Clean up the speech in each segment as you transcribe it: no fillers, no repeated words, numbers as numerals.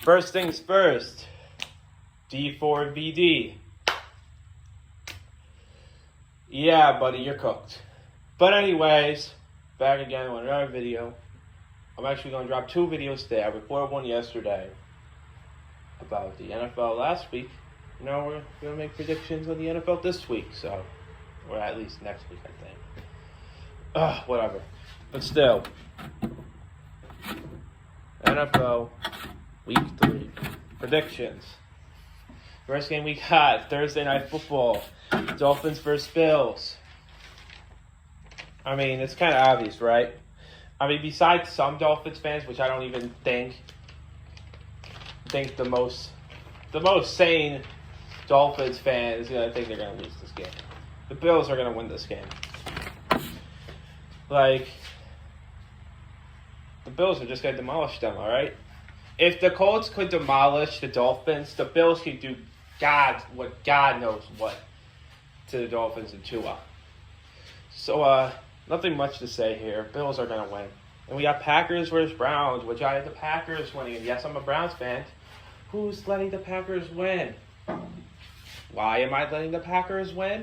First things first, D4VD. Yeah, buddy, you're cooked. But anyways, back again with another video. I'm actually going to drop 2 videos today. I recorded one yesterday about the NFL last week. Now we're going to make predictions on the NFL this week, or at least next week, I think. Whatever. But still, NFL Week 3 predictions. First game we got, Thursday Night Football. Dolphins versus Bills. I mean, it's kind of obvious, right? I mean, besides some Dolphins fans, which I don't even think the most sane Dolphins fan is going to think they're going to lose this game. The Bills are going to win this game. Like, the Bills are just going to demolish them, all right? If the Colts could demolish the Dolphins, the Bills could do God knows what to the Dolphins and Tua. So, nothing much to say here. Bills are going to win. And we got Packers versus Browns, which I had the Packers winning. And yes, I'm a Browns fan. Who's letting the Packers win? Why am I letting the Packers win?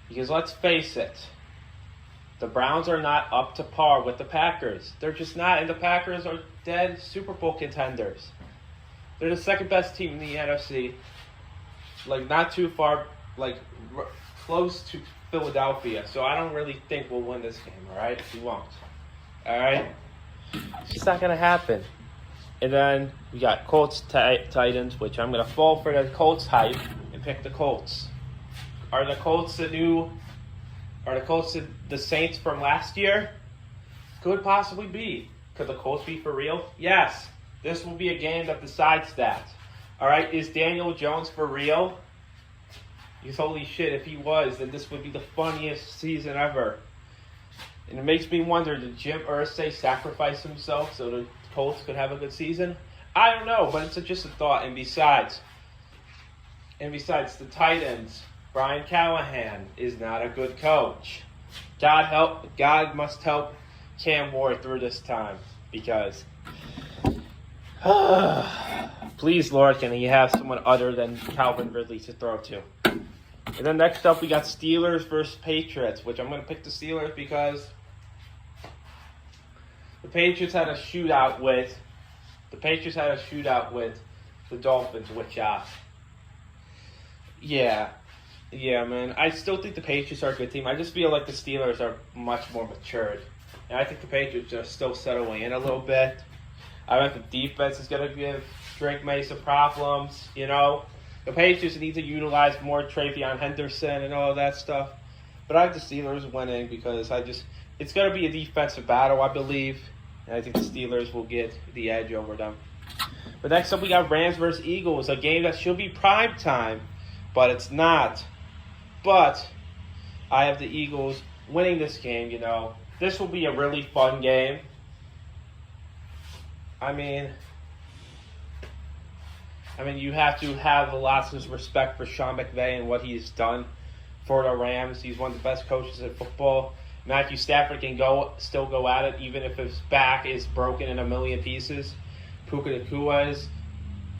Because let's face it, the Browns are not up to par with the Packers. They're just not, and the Packers are dead Super Bowl contenders. They're the second best team in the NFC. Like, not too far, close to Philadelphia. So I don't really think we'll win this game, all right? We won't. All right? It's just not going to happen. And then we got Colts Titans, which I'm going to fall for the Colts hype and pick the Colts. Are the Colts the Saints from last year? Could possibly be. Could the Colts be for real? Yes. This will be a game that decides that. All right, is Daniel Jones for real? Because holy shit, if he was, then this would be the funniest season ever. And it makes me wonder, did Jim Irsay sacrifice himself so the Colts could have a good season? I don't know, but it's just a thought. And besides, the Titans, Brian Callahan is not a good coach. God must help Cam Ward through this time, because please, Lord, can he have someone other than Calvin Ridley to throw to? And then next up, we got Steelers versus Patriots, which I'm going to pick the Steelers because the Patriots had a shootout with the Dolphins, which, yeah, man. I still think the Patriots are a good team. I just feel like the Steelers are much more matured. And I think the Patriots are still settling in a little bit. I think the defense is going to give Drake Mason problems, you know. The Patriots need to utilize more Travion Henderson and all of that stuff. But I have the Steelers winning because it's going to be a defensive battle, I believe. And I think the Steelers will get the edge over them. But next up, we got Rams versus Eagles, a game that should be prime time, but it's not. But I have the Eagles winning this game, you know. This will be a really fun game. I mean, you have to have lots of respect for Sean McVay and what he's done for the Rams. He's one of the best coaches in football. Matthew Stafford can still go at it, even if his back is broken in a million pieces. Puka Nacua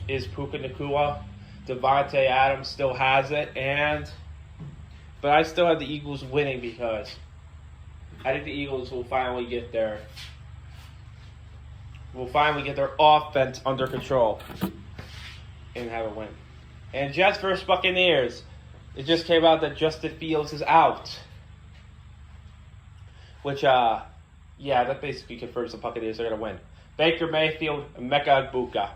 is Puka Nacua. Devontae Adams still has it, but I still have the Eagles winning because I think the Eagles will finally get their offense under control and have a win. And Jets versus Buccaneers. It just came out that Justin Fields is out. Which, that basically confirms the Buccaneers are going to win. Baker Mayfield and Mecca Igbokwe.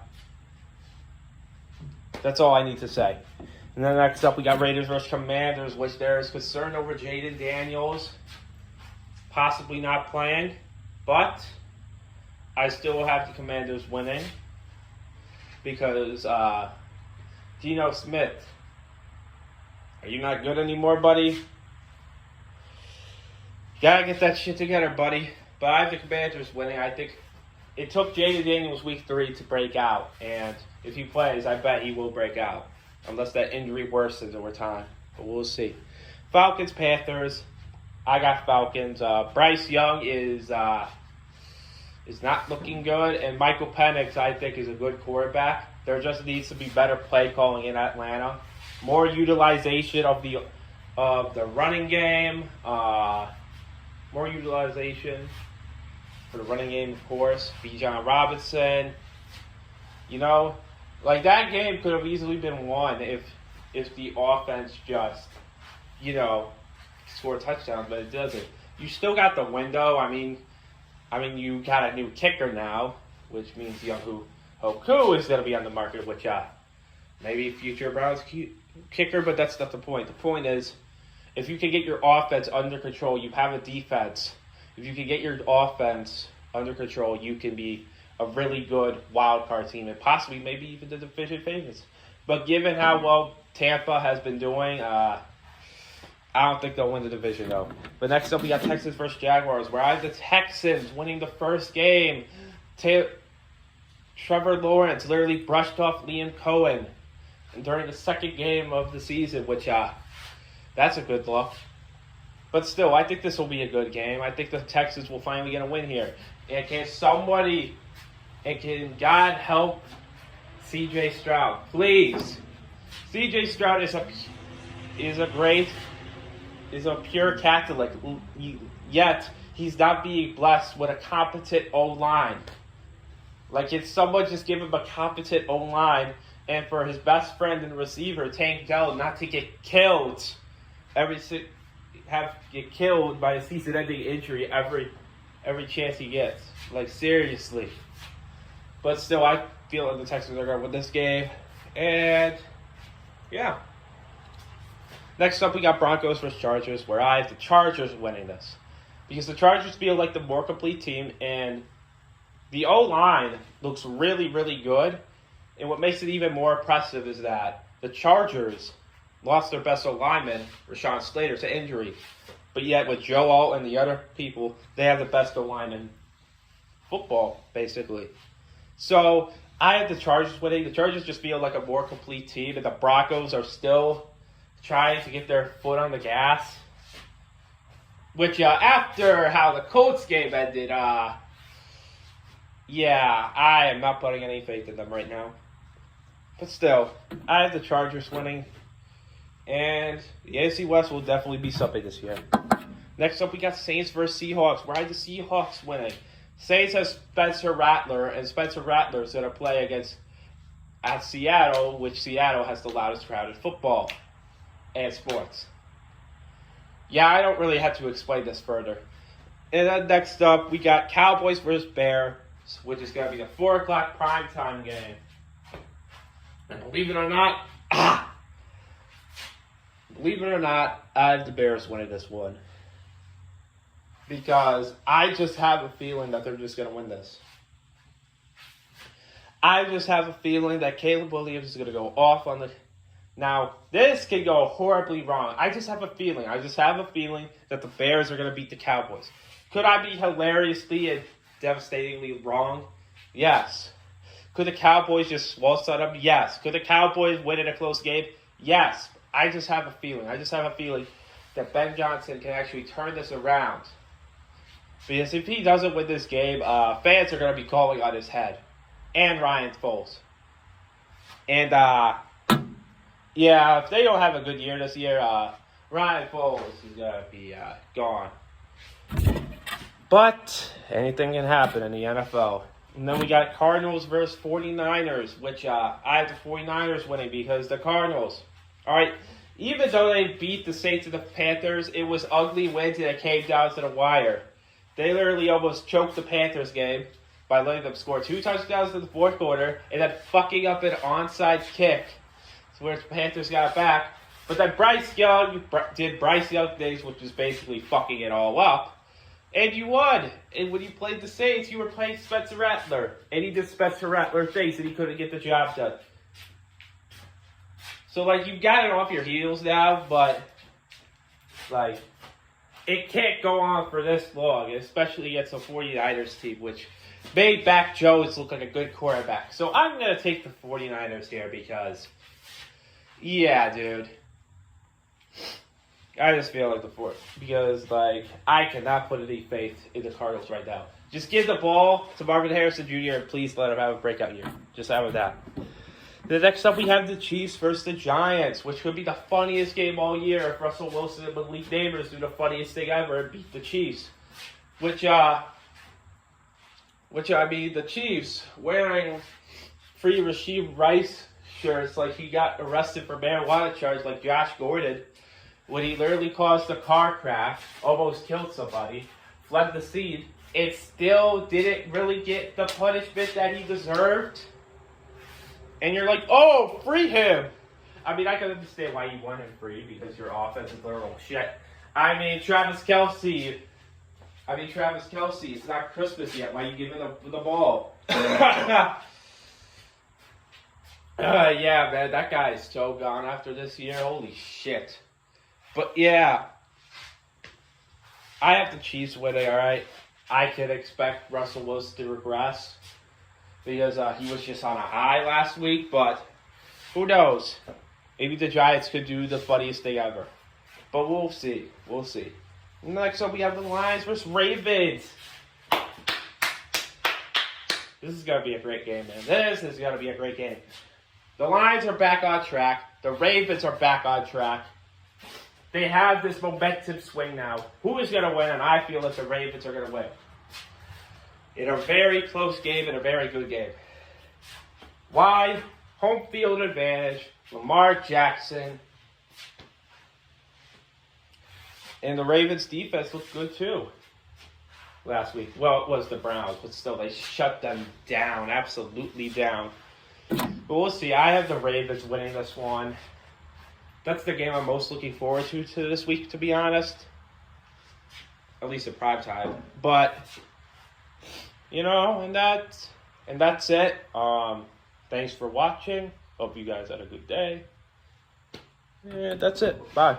That's all I need to say. And then next up, we got Raiders versus Commanders, which there is concern over Jaden Daniels possibly not playing. But I still have the Commanders winning because Geno Smith, are you not good anymore, buddy? You gotta get that shit together, buddy. But I have the Commanders winning. I think it took Jaden Daniels week 3 to break out, and if he plays, I bet he will break out, unless that injury worsens over time. But we'll see. Falcons, Panthers. I got Falcons. Bryce Young is is not looking good, and Michael Penix, I think, is a good quarterback. There just needs to be better play calling in Atlanta, more utilization of the running game, more utilization for the running game, of course. Bijan Robinson, like that game could have easily been won if the offense just, score touchdowns, but it doesn't. You still got the window. I mean, you got a new kicker now, which means Younghoe Koo is going to be on the market, which maybe future Browns kicker, but that's not the point. The point is, if you can get your offense under control, you have a defense. If you can get your offense under control, you can be a really good wild card team and possibly maybe even the division favorites. But given how well Tampa has been doing, I don't think they'll win the division, though. But next up, we got Texans versus Jaguars, where I have the Texans winning the first game. Trevor Lawrence literally brushed off Liam Cohen during the second game of the season, which, that's a good look. But still, I think this will be a good game. I think the Texans will finally get a win here. And can God help C.J. Stroud? Please. C.J. Stroud is a pure Catholic, yet he's not being blessed with a competent O-line. Like, it's someone just give him a competent O-line, and for his best friend and receiver, Tank Dell, not to get killed get killed by a season-ending injury every chance he gets. Like, seriously. But still, I feel like the Texans are going to win this game. And, yeah. Next up, we got Broncos versus Chargers, where I have the Chargers winning this. Because the Chargers feel like the more complete team, and the O-line looks really, really good. And what makes it even more impressive is that the Chargers lost their best O-lineman, Rashawn Slater, to injury. But yet, with Joe Alt and the other people, they have the best O-line in football, basically. So, I have the Chargers winning. The Chargers just feel like a more complete team, and the Broncos are still trying to get their foot on the gas. Which, after how the Colts game ended, I am not putting any faith in them right now. But still, I have the Chargers winning. And the AFC West will definitely be something this year. Next up, we got Saints versus Seahawks, where I have the Seahawks winning. Saints has Spencer Rattler, and Spencer Rattler is going to play at Seattle, which Seattle has the loudest crowd in football and sports. Yeah, I don't really have to explain this further. And then next up, we got Cowboys versus Bears, which is going to be the 4 o'clock primetime game. And believe it or not, I have the Bears winning this one. Because I just have a feeling that they're just going to win this. I just have a feeling that Caleb Williams is going to go off on the... Now, this could go horribly wrong. I just have a feeling that the Bears are going to beat the Cowboys. Could I be hilariously and devastatingly wrong? Yes. Could the Cowboys just swallow that up? Yes. Could the Cowboys win in a close game? Yes. I just have a feeling that Ben Johnson can actually turn this around. Because if he doesn't win this game, fans are going to be calling on his head. And Ryan Foles. And, if they don't have a good year this year, Ryan Foles is going to be gone. But anything can happen in the NFL. And then we got Cardinals versus 49ers, which I have the 49ers winning because the Cardinals, all right, even though they beat the Saints and the Panthers, it was ugly wins and it came down to the wire. They literally almost choked the Panthers game by letting them score 2 touchdowns in the fourth quarter and then fucking up an onside kick. So where the Panthers got it back. But then Bryce Young did Bryce Young things, which was basically fucking it all up. And you won. And when you played the Saints, you were playing Spencer Rattler. And he did Spencer Rattler things and he couldn't get the job done. So, you got it off your heels now, but, it can't go on for this long, especially against the 49ers team, which made Mac Jones look like a good quarterback. So, I'm going to take the 49ers here because, yeah, dude. I just feel like because I cannot put any faith in the Cardinals right now. Just give the ball to Marvin Harrison Jr. and please let him have a breakout year. Just out with that. The next up, we have the Chiefs versus the Giants, which could be the funniest game all year if Russell Wilson and Malik Nabers do the funniest thing ever and beat the Chiefs. Which I mean, the Chiefs wearing free Rasheed Rice shirts like he got arrested for marijuana charge like Josh Gordon, when he literally caused a car crash, almost killed somebody, fled the scene, and still didn't really get the punishment that he deserved. And you're like, oh, free him. I mean, I can understand why you want him free because your offense is literal shit. I mean, Travis Kelce, it's not Christmas yet. Why are you giving the ball? Yeah, man, that guy is so gone after this year. Holy shit. But, yeah, I have the Chiefs winning, all right? I can expect Russell Wilson to regress because he was just on a high last week, but who knows? Maybe the Giants could do the funniest thing ever. But we'll see. We'll see. Next up, we have the Lions versus Ravens. This is going to be a great game, man. This is going to be a great game. The Lions are back on track. The Ravens are back on track. They have this momentum swing now. Who is going to win? And I feel that the Ravens are going to win. In a very close game and a very good game. Why? Home field advantage. Lamar Jackson. And the Ravens defense looked good too last week. Well, it was the Browns, but still, they shut them down. Absolutely down. But we'll see. I have the Ravens winning this one. That's the game I'm most looking forward to this week, to be honest. At least at prime time. But, you know, and that's it. Thanks for watching. Hope you guys had a good day. And that's it. Bye.